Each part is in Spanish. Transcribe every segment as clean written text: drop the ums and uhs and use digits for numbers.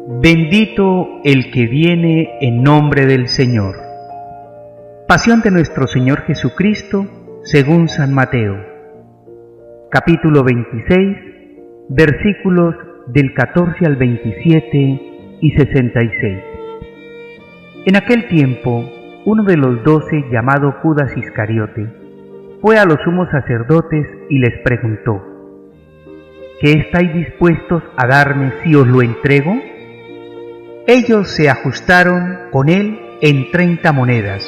Bendito el que viene en nombre del Señor. Pasión de nuestro Señor Jesucristo según San Mateo, capítulo 26, versículos del 14 al 27 y 66. En aquel tiempo, uno de los 12, llamado Judas Iscariote, fue a los sumos sacerdotes y les preguntó: ¿Qué estáis dispuestos a darme si os lo entrego? Ellos se ajustaron con él en 30 monedas,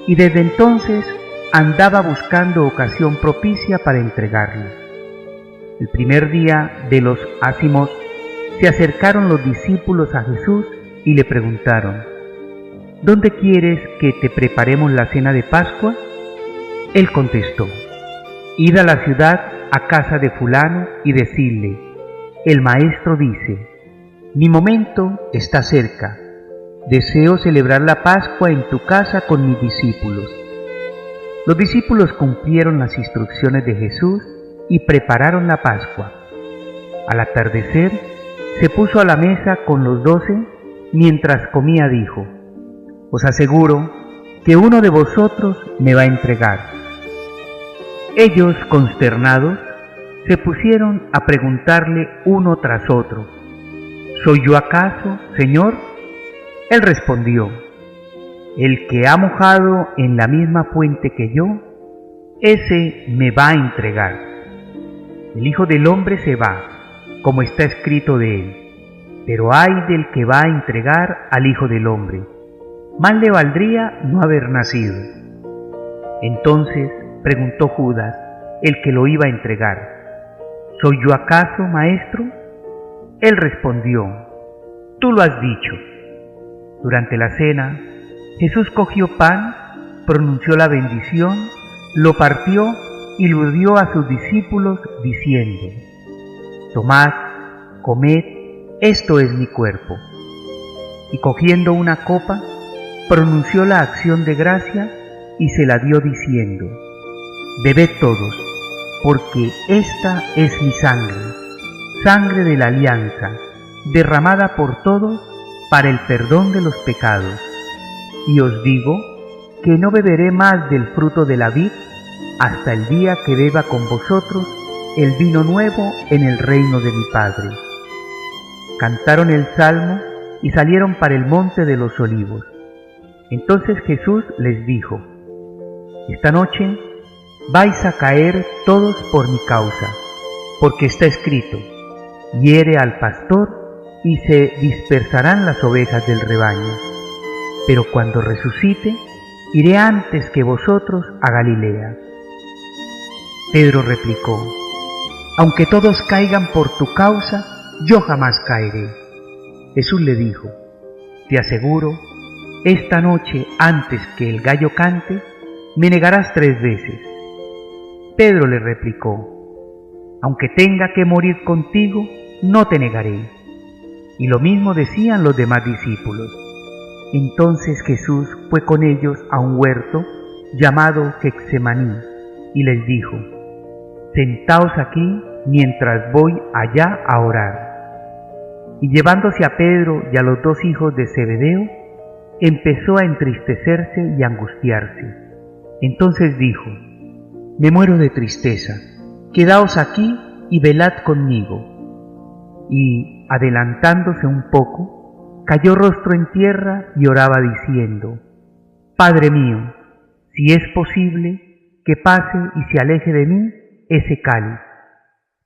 y desde entonces andaba buscando ocasión propicia para entregarlo. El primer día de los ácimos se acercaron los discípulos a Jesús y le preguntaron: ¿Dónde quieres que te preparemos la cena de Pascua? Él contestó: Id a la ciudad, a casa de fulano, y decidle: el maestro dice, mi momento está cerca, deseo celebrar la Pascua en tu casa con mis discípulos. Los discípulos cumplieron las instrucciones de Jesús y prepararon la Pascua. Al atardecer, se puso a la mesa con los 12, mientras comía dijo: os aseguro que uno de vosotros me va a entregar. Ellos, consternados, se pusieron a preguntarle uno tras otro: ¿soy yo acaso, Señor? Él respondió: el que ha mojado en la misma fuente que yo, ese me va a entregar. El Hijo del Hombre se va, como está escrito de él, pero ay del que va a entregar al Hijo del Hombre. Más le valdría no haber nacido. Entonces preguntó Judas, el que lo iba a entregar: ¿soy yo acaso, maestro? Él respondió: tú lo has dicho. Durante la cena, Jesús cogió pan, pronunció la bendición, lo partió y lo dio a sus discípulos diciendo: tomad, comed, esto es mi cuerpo. Y cogiendo una copa, pronunció la acción de gracia y se la dio diciendo: bebed todos, porque esta es mi sangre, sangre de la alianza, derramada por todos para el perdón de los pecados. Y os digo que no beberé más del fruto de la vid hasta el día que beba con vosotros el vino nuevo en el reino de mi Padre. Cantaron el salmo y salieron para el monte de los olivos. Entonces Jesús les dijo: esta noche vais a caer todos por mi causa, porque está escrito: hiere al pastor y se dispersarán las ovejas del rebaño. Pero cuando resucite, iré antes que vosotros a Galilea. Pedro replicó: aunque todos caigan por tu causa, yo jamás caeré. Jesús le dijo: te aseguro, esta noche antes que el gallo cante, me negarás 3 veces. Pedro le replicó: aunque tenga que morir contigo, no te negaré. Y lo mismo decían los demás discípulos. Entonces Jesús fue con ellos a un huerto llamado Getsemaní y les dijo: sentaos aquí mientras voy allá a orar. Y llevándose a Pedro y a los 2 hijos de Zebedeo, empezó a entristecerse y angustiarse. Entonces dijo: me muero de tristeza, quedaos aquí y velad conmigo. Y, adelantándose un poco, cayó rostro en tierra y oraba diciendo: Padre mío, si es posible, que pase y se aleje de mí ese cáliz,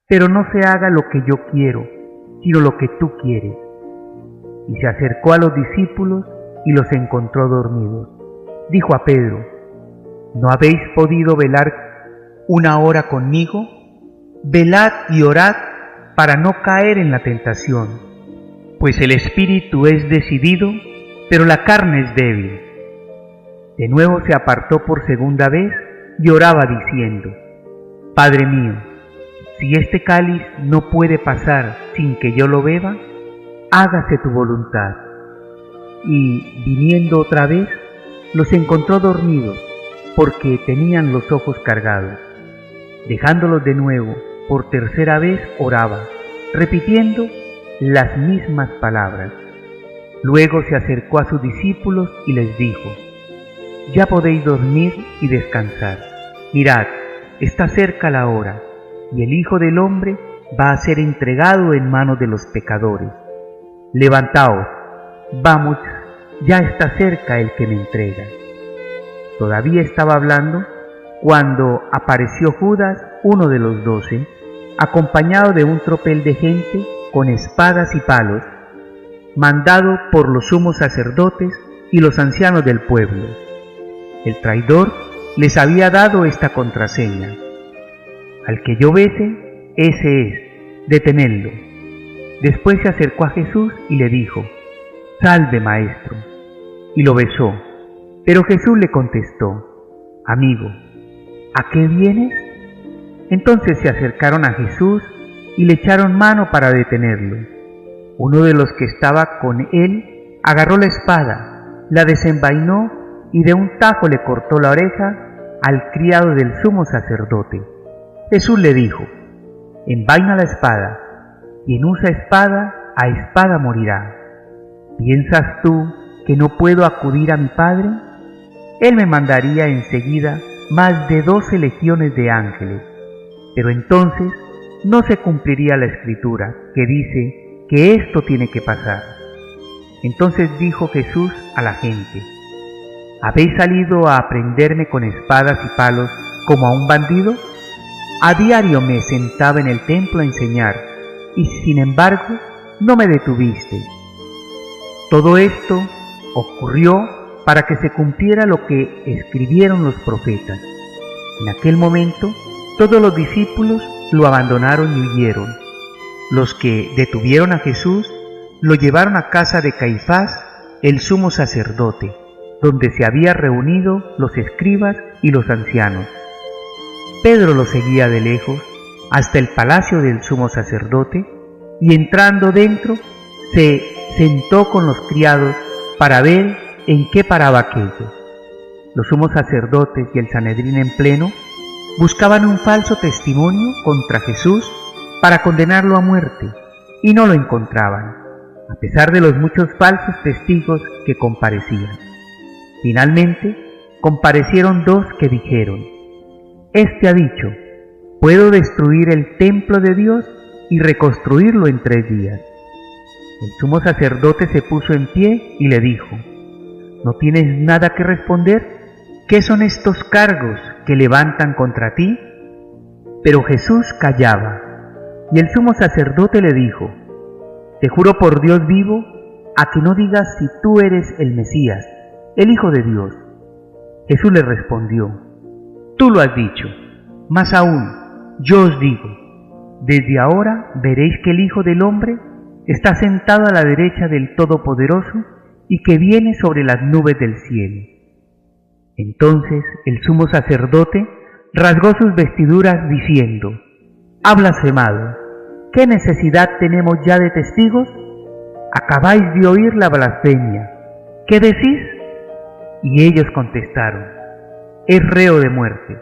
pero no se haga lo que yo quiero, sino lo que tú quieres. Y se acercó a los discípulos y los encontró dormidos. Dijo a Pedro: ¿no habéis podido velar 1 hora conmigo? Velad y orad para no caer en la tentación, pues el espíritu es decidido, pero la carne es débil. De nuevo se apartó por segunda vez y oraba diciendo: Padre mío, si este cáliz no puede pasar sin que yo lo beba, hágase tu voluntad. Y, viniendo otra vez, los encontró dormidos, porque tenían los ojos cargados. Dejándolos de nuevo, por tercera vez oraba, repitiendo: las mismas palabras. Luego se acercó a sus discípulos y les dijo: «Ya podéis dormir y descansar. Mirad, está cerca la hora, y el Hijo del Hombre va a ser entregado en manos de los pecadores. Levantaos, vamos, ya está cerca el que me entrega». Todavía estaba hablando cuando apareció Judas, uno de los 12, acompañado de un tropel de gente con espadas y palos, mandado por los sumos sacerdotes y los ancianos del pueblo. El traidor les había dado esta contraseña: «Al que yo bese, ese es, detenedlo». Después se acercó a Jesús y le dijo: «Salve, maestro», y lo besó. Pero Jesús le contestó: «Amigo, ¿a qué vienes?». Entonces se acercaron a Jesús y le echaron mano para detenerlo. Uno de los que estaba con él agarró la espada, la desenvainó y de un tajo le cortó la oreja al criado del sumo sacerdote. Jesús le dijo: «Envaina la espada. Quien usa espada, a espada morirá. ¿Piensas tú que no puedo acudir a mi Padre? Él me mandaría enseguida más de 12 legiones de ángeles, pero entonces no se cumpliría la escritura que dice que esto tiene que pasar». Entonces dijo Jesús a la gente: «¿Habéis salido a prenderme con espadas y palos como a un bandido? A diario me sentaba en el templo a enseñar, y sin embargo no me detuviste». Todo esto ocurrió para que se cumpliera lo que escribieron los profetas. En aquel momento todos los discípulos lo abandonaron y huyeron. Los que detuvieron a Jesús lo llevaron a casa de Caifás, el sumo sacerdote, donde se habían reunido los escribas y los ancianos. Pedro lo seguía de lejos hasta el palacio del sumo sacerdote, y entrando dentro se sentó con los criados para ver en qué paraba aquello. Los sumos sacerdotes y el Sanedrín en pleno buscaban un falso testimonio contra Jesús para condenarlo a muerte, y no lo encontraban, a pesar de los muchos falsos testigos que comparecían. Finalmente, comparecieron 2 que dijeron: «Este ha dicho: puedo destruir el templo de Dios y reconstruirlo en 3 días». El sumo sacerdote se puso en pie y le dijo: «¿No tienes nada que responder? ¿Qué son estos cargos que levantan contra ti?». Pero Jesús callaba, y el sumo sacerdote le dijo: «Te juro por Dios vivo, a que no digas si tú eres el Mesías, el Hijo de Dios». Jesús le respondió: «Tú lo has dicho. Más aún, yo os digo, desde ahora veréis que el Hijo del Hombre está sentado a la derecha del Todopoderoso y que viene sobre las nubes del cielo». Entonces el sumo sacerdote rasgó sus vestiduras diciendo: «Ha blasfemado. ¿Qué necesidad tenemos ya de testigos? Acabáis de oír la blasfemia. ¿Qué decís?». Y ellos contestaron: «Es reo de muerte».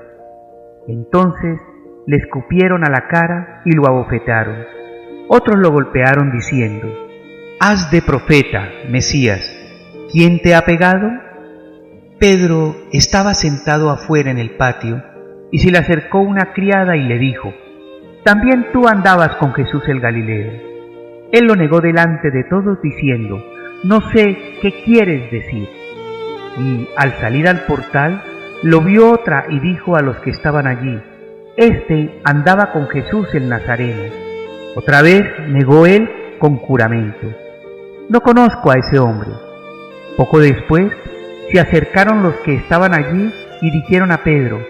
Entonces le escupieron a la cara y lo abofetaron. Otros lo golpearon diciendo: «Haz de profeta, Mesías. ¿Quién te ha pegado?». Pedro estaba sentado afuera en el patio, y se le acercó una criada y le dijo: «También tú andabas con Jesús el Galileo». Él lo negó delante de todos diciendo: «No sé qué quieres decir». Y al salir al portal, lo vio otra y dijo a los que estaban allí: «Este andaba con Jesús el Nazareno». Otra vez negó él con juramento: «No conozco a ese hombre». Poco después se acercaron los que estaban allí y dijeron a Pedro: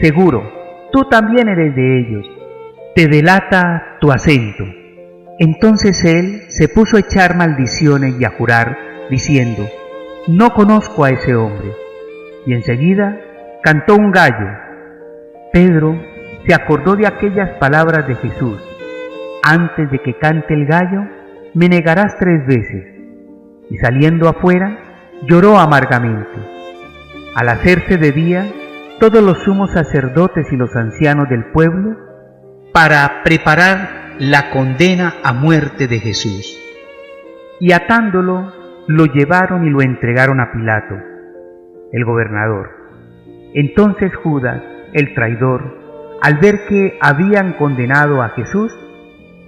«Seguro, tú también eres de ellos, te delata tu acento». Entonces él se puso a echar maldiciones y a jurar, diciendo: «No conozco a ese hombre». Y enseguida cantó un gallo. Pedro se acordó de aquellas palabras de Jesús: «Antes de que cante el gallo, me negarás 3 veces». Y saliendo afuera, lloró amargamente. Al hacerse de día, todos los sumos sacerdotes y los ancianos del pueblo, para preparar la condena a muerte de Jesús. Y atándolo, lo llevaron y lo entregaron a Pilato, el gobernador. Entonces Judas, el traidor, al ver que habían condenado a Jesús,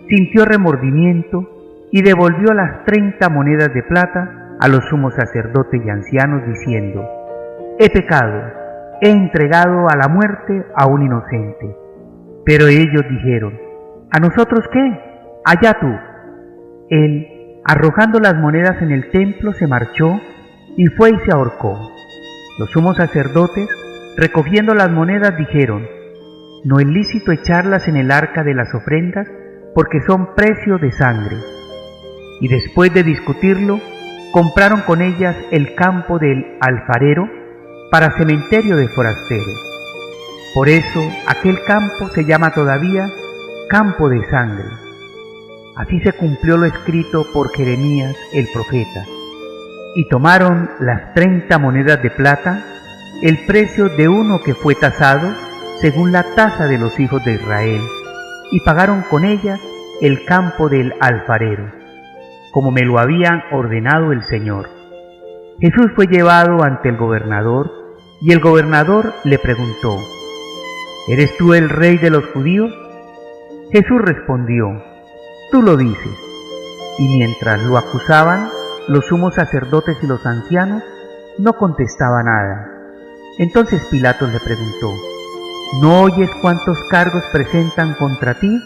sintió remordimiento y devolvió las 30 monedas de plata a los sumos sacerdotes y ancianos, diciendo: «He pecado, he entregado a la muerte a un inocente». Pero ellos dijeron: «¿A nosotros qué? Allá tú». Él, arrojando las monedas en el templo, se marchó y fue y se ahorcó. Los sumos sacerdotes, recogiendo las monedas, dijeron: «No es lícito echarlas en el arca de las ofrendas, porque son precio de sangre». Y después de discutirlo, compraron con ellas el campo del alfarero para cementerio de forasteros. Por eso aquel campo se llama todavía campo de sangre. Así se cumplió lo escrito por Jeremías el profeta. Y tomaron las 30 monedas de plata, el precio de uno que fue tasado según la tasa de los hijos de Israel, y pagaron con ellas el campo del alfarero, como me lo habían ordenado el Señor. Jesús fue llevado ante el gobernador, y el gobernador le preguntó: «¿Eres tú el rey de los judíos?». Jesús respondió: «Tú lo dices». Y mientras lo acusaban, los sumos sacerdotes y los ancianos, no contestaba nada. Entonces Pilatos le preguntó: «¿No oyes cuántos cargos presentan contra ti?».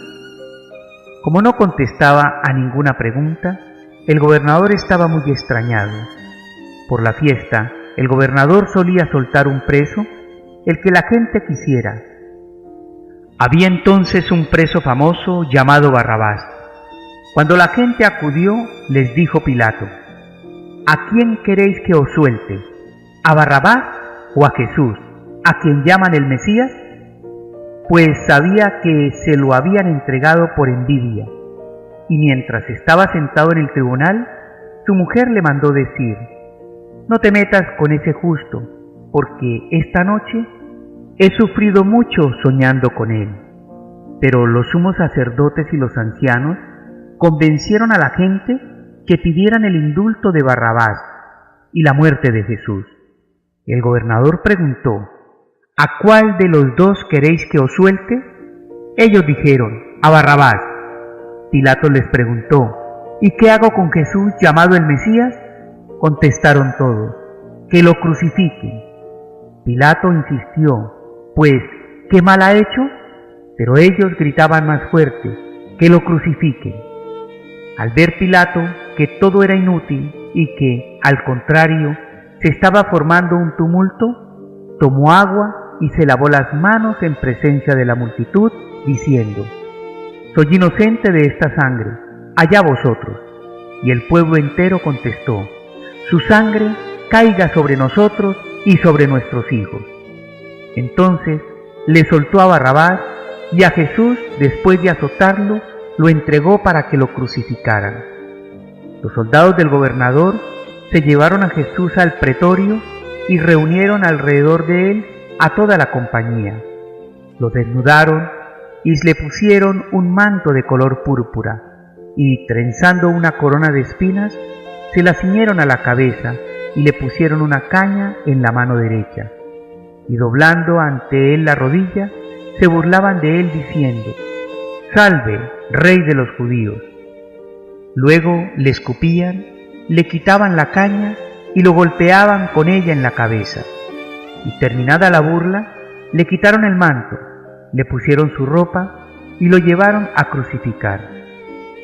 Como no contestaba a ninguna pregunta, el gobernador estaba muy extrañado. Por la fiesta, el gobernador solía soltar un preso, el que la gente quisiera. Había entonces un preso famoso llamado Barrabás. Cuando la gente acudió, les dijo Pilato: «¿A quién queréis que os suelte? ¿A Barrabás o a Jesús, a quien llaman el Mesías?». Pues sabía que se lo habían entregado por envidia. Y mientras estaba sentado en el tribunal, su mujer le mandó decir: «No te metas con ese justo, porque esta noche he sufrido mucho soñando con él». Pero los sumos sacerdotes y los ancianos convencieron a la gente que pidieran el indulto de Barrabás y la muerte de Jesús. El gobernador preguntó: «¿A cuál de los dos queréis que os suelte?». Ellos dijeron: «A Barrabás». Pilato les preguntó: «¿Y qué hago con Jesús llamado el Mesías?». Contestaron todos: «Que lo crucifiquen». Pilato insistió: «Pues, ¿qué mal ha hecho?». Pero ellos gritaban más fuerte: «Que lo crucifiquen». Al ver Pilato que todo era inútil y que, al contrario, se estaba formando un tumulto, tomó agua y se lavó las manos en presencia de la multitud, diciendo: «Soy inocente de esta sangre, allá vosotros». Y el pueblo entero contestó: «Su sangre caiga sobre nosotros y sobre nuestros hijos». Entonces le soltó a Barrabás, y a Jesús, después de azotarlo, lo entregó para que lo crucificaran. Los soldados del gobernador se llevaron a Jesús al pretorio y reunieron alrededor de él a toda la compañía. Lo desnudaron y le pusieron un manto de color púrpura, y trenzando una corona de espinas, se la ciñeron a la cabeza y le pusieron una caña en la mano derecha. Y doblando ante él la rodilla, se burlaban de él diciendo: «Salve, Rey de los judíos». Luego le escupían, le quitaban la caña y lo golpeaban con ella en la cabeza. Y terminada la burla, le quitaron el manto, le pusieron su ropa y lo llevaron a crucificar.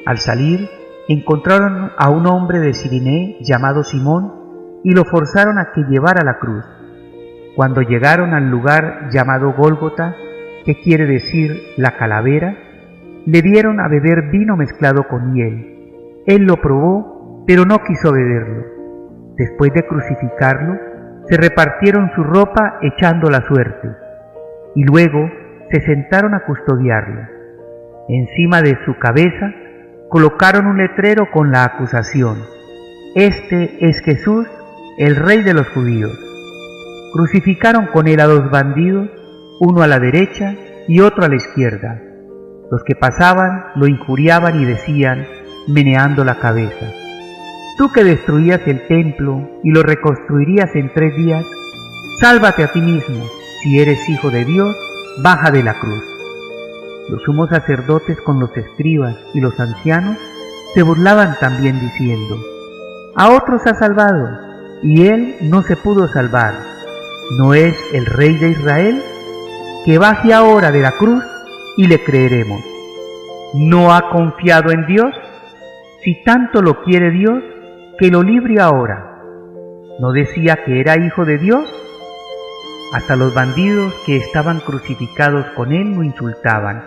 Al salir, encontraron a un hombre de Cirené llamado Simón y lo forzaron a que llevara la cruz. Cuando llegaron al lugar llamado Gólgota, que quiere decir la calavera, le dieron a beber vino mezclado con miel. Él lo probó, pero no quiso beberlo. Después de crucificarlo, se repartieron su ropa echando la suerte, y luego se sentaron a custodiarlo. Encima de su cabeza colocaron un letrero con la acusación: «Este es Jesús, el Rey de los judíos». Crucificaron con él a 2 bandidos, uno a la derecha y otro a la izquierda. Los que pasaban lo injuriaban y decían, meneando la cabeza: tú que destruías el templo y lo reconstruirías en 3 días, sálvate a ti mismo. Si eres hijo de Dios, baja de la cruz. Los sumos sacerdotes con los escribas y los ancianos se burlaban también diciendo: a otros ha salvado, y él no se pudo salvar. ¿No es el Rey de Israel? Que baje ahora de la cruz y le creeremos. ¿No ha confiado en Dios? Si tanto lo quiere Dios, que lo libre ahora. ¿No decía que era hijo de Dios? Hasta los bandidos que estaban crucificados con él lo insultaban.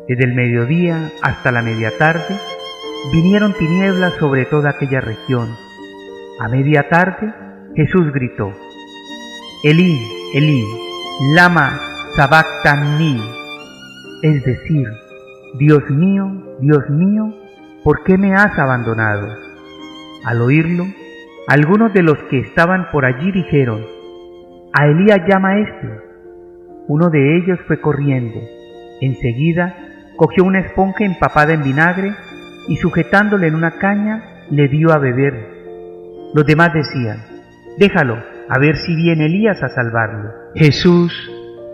Desde el mediodía hasta la media tarde vinieron tinieblas sobre toda aquella región. A media tarde Jesús gritó: Elí, Elí, lama sabactani, es decir, Dios mío, ¿por qué me has abandonado? Al oírlo, algunos de los que estaban por allí dijeron: a Elías llama este. Uno de ellos fue corriendo. Enseguida cogió una esponja empapada en vinagre y sujetándole en una caña le dio a beber. Los demás decían: déjalo, a ver si viene Elías a salvarlo. Jesús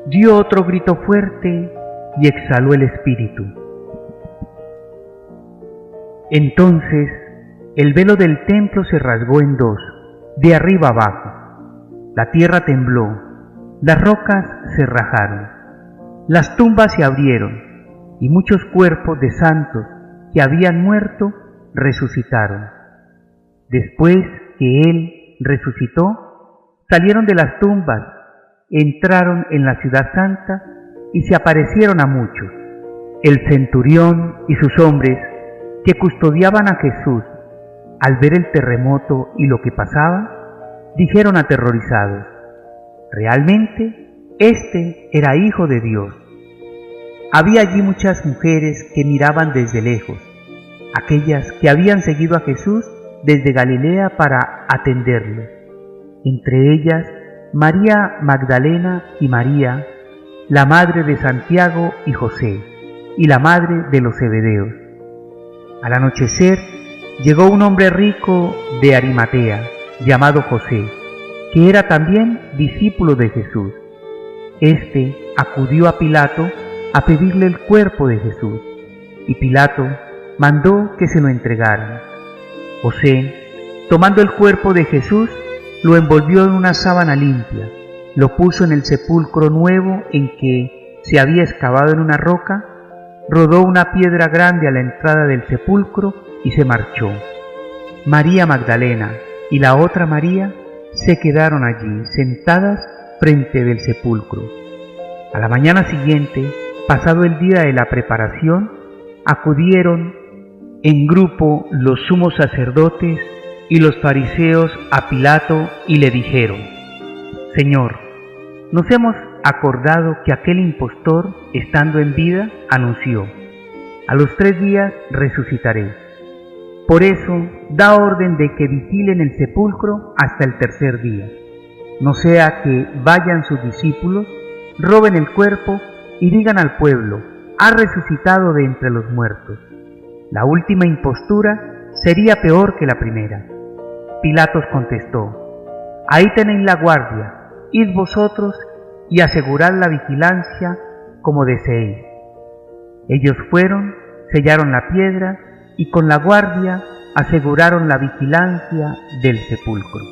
dio otro grito fuerte y exhaló el espíritu. Entonces el velo del templo se rasgó en 2, de arriba abajo. La tierra tembló, las rocas se rajaron, las tumbas se abrieron y muchos cuerpos de santos que habían muerto resucitaron. Después que Él resucitó, salieron de las tumbas, entraron en la ciudad santa y se aparecieron a muchos. El centurión y sus hombres que custodiaban a Jesús, al ver el terremoto y lo que pasaba, dijeron aterrorizados: realmente este era hijo de Dios. Había allí muchas mujeres que miraban desde lejos, aquellas que habían seguido a Jesús desde Galilea para atenderle. Entre ellas María Magdalena y María, la madre de Santiago y José, y la madre de los Zebedeos. Al anochecer llegó un hombre rico de Arimatea, llamado José, que era también discípulo de Jesús. Este acudió a Pilato a pedirle el cuerpo de Jesús, y Pilato mandó que se lo entregaran. José, tomando el cuerpo de Jesús, lo envolvió en una sábana limpia, lo puso en el sepulcro nuevo en que se había excavado en una roca, rodó una piedra grande a la entrada del sepulcro y se marchó. María Magdalena y la otra María se quedaron allí, sentadas frente del sepulcro. A la mañana siguiente, pasado el día de la preparación, acudieron en grupo los sumos sacerdotes y los fariseos a Pilato y le dijeron: Señor, nos hemos acordado que aquel impostor, estando en vida, anunció: a los 3 días resucitaré. Por eso, da orden de que vigilen el sepulcro hasta el 3er día, no sea que vayan sus discípulos, roben el cuerpo y digan al pueblo: ha resucitado de entre los muertos. La última impostura sería peor que la primera. Pilatos contestó: ahí tenéis la guardia, id vosotros y asegurad la vigilancia como deseéis. Ellos fueron, sellaron la piedra y con la guardia aseguraron la vigilancia del sepulcro.